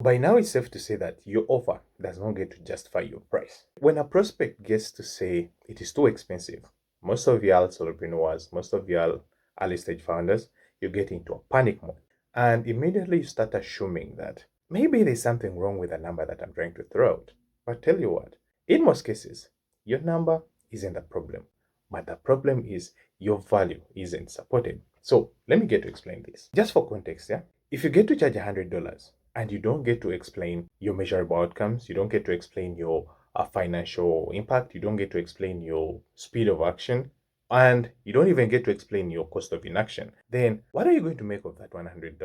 By now, it's safe to say that your offer does not get to justify your price. When a prospect gets to say it is too expensive, most of y'all solopreneurs, most of y'all early stage founders, you get into a panic mode. And immediately you start assuming that maybe there's something wrong with the number that I'm trying to throw out. But tell you what, in most cases, your number isn't the problem. But the problem is your value isn't supported. So let me get to explain this. Just for context, yeah? If you get to charge $100 and you don't get to explain your measurable outcomes, you don't get to explain your financial impact, you don't get to explain your speed of action, and you don't even get to explain your cost of inaction, then what are you going to make of that $100?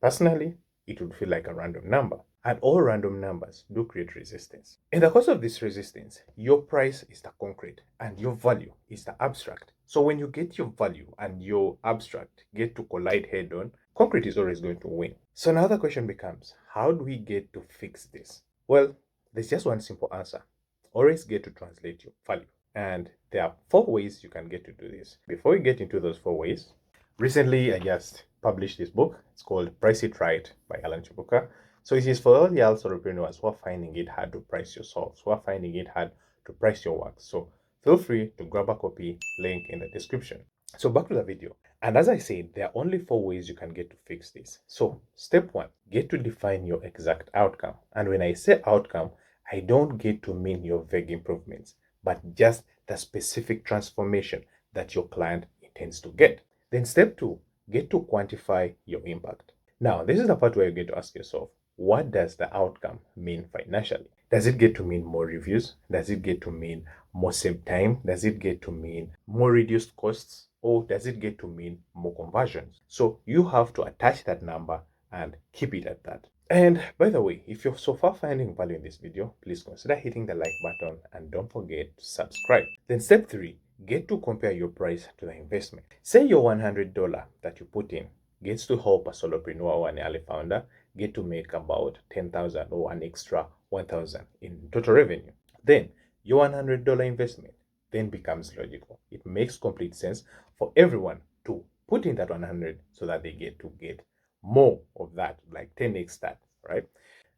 Personally, it would feel like a random number. And all random numbers do create resistance. In the course of this resistance, your price is the concrete and your value is the abstract. So when you get your value and your abstract get to collide head on, concrete is always going to win. So now the question becomes, how do we get to fix this? Well, there's just one simple answer. Always get to translate your value. And there are 4 ways you can get to do this. Before we get into those 4 ways, recently I just published this book. It's called Price It Right by Alan Chibuka. So it is for all y'all entrepreneurs who are finding it hard to price yourselves, who are finding it hard to price your work. So feel free to grab a copy, link in the description. So back to the video. And as I said, there are only 4 ways you can get to fix this. So step 1, get to define your exact outcome. And when I say outcome, I don't get to mean your vague improvements, but just the specific transformation that your client intends to get. Then step 2, get to quantify your impact. Now, this is the part where you get to ask yourself, what does the outcome mean financially? Does it get to mean more reviews? Does it get to mean more saved time? Does it get to mean more reduced costs? Or does it get to mean more conversions? So you have to attach that number and keep it at that. And by the way, if you're so far finding value in this video, please consider hitting the like button and don't forget to subscribe. Then step 3, get to compare your price to the investment. Say your $100 that you put in gets to help a solopreneur or an early founder get to make about 10,000 or an extra 1,000 in total revenue. Then your $100 investment then becomes logical. It makes complete sense for everyone to put in that 100 so that they get to get more of that, like 10x that, right?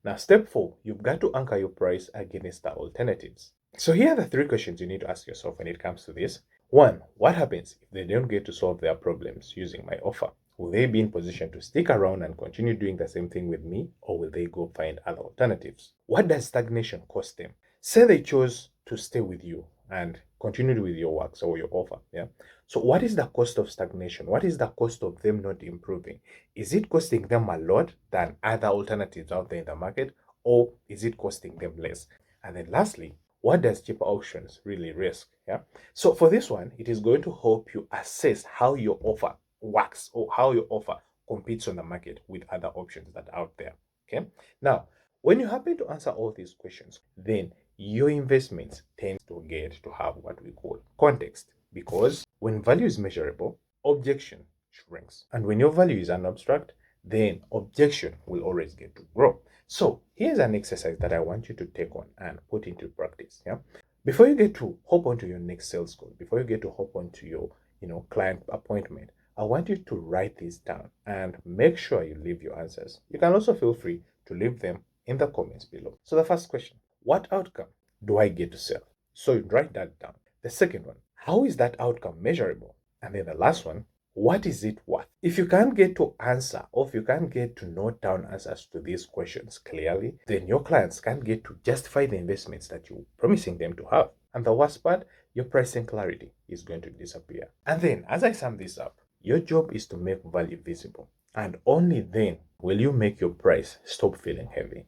Now, step 4, you've got to anchor your price against the alternatives. So here are the 3 questions you need to ask yourself when it comes to this. 1, what happens if they don't get to solve their problems using my offer? Will they be in position to stick around and continue doing the same thing with me, or will they go find other alternatives? What does stagnation cost them? Say they chose to stay with you and continue with your works or your offer. Yeah. So what is the cost of stagnation? What is the cost of them not improving? Is it costing them a lot than other alternatives out there in the market, or is it costing them less? And then lastly, what does cheaper options really risk? Yeah. So for this one, it is going to help you assess how your offer works or how your offer competes on the market with other options that are out there. Okay. Now, when you happen to answer all these questions, then your investments tend to get to have what we call context, because when value is measurable, objection shrinks. And when your value is an abstract, then objection will always get to grow. So here's an exercise that I want you to take on and put into practice. Yeah. Before you get to hop onto your next sales call, before you get to hop onto your client appointment, I want you to write this down and make sure you leave your answers. You can also feel free to leave them in the comments below. So the first question, what outcome do I get to sell? So you write that down. The second one, how is that outcome measurable? And then the last one, what is it worth? If you can't get to answer, or if you can't get to note down answers to these questions clearly, then your clients can't get to justify the investments that you're promising them to have. And the worst part, your pricing clarity is going to disappear. And then, as I sum this up, your job is to make value visible. And only then will you make your price stop feeling heavy.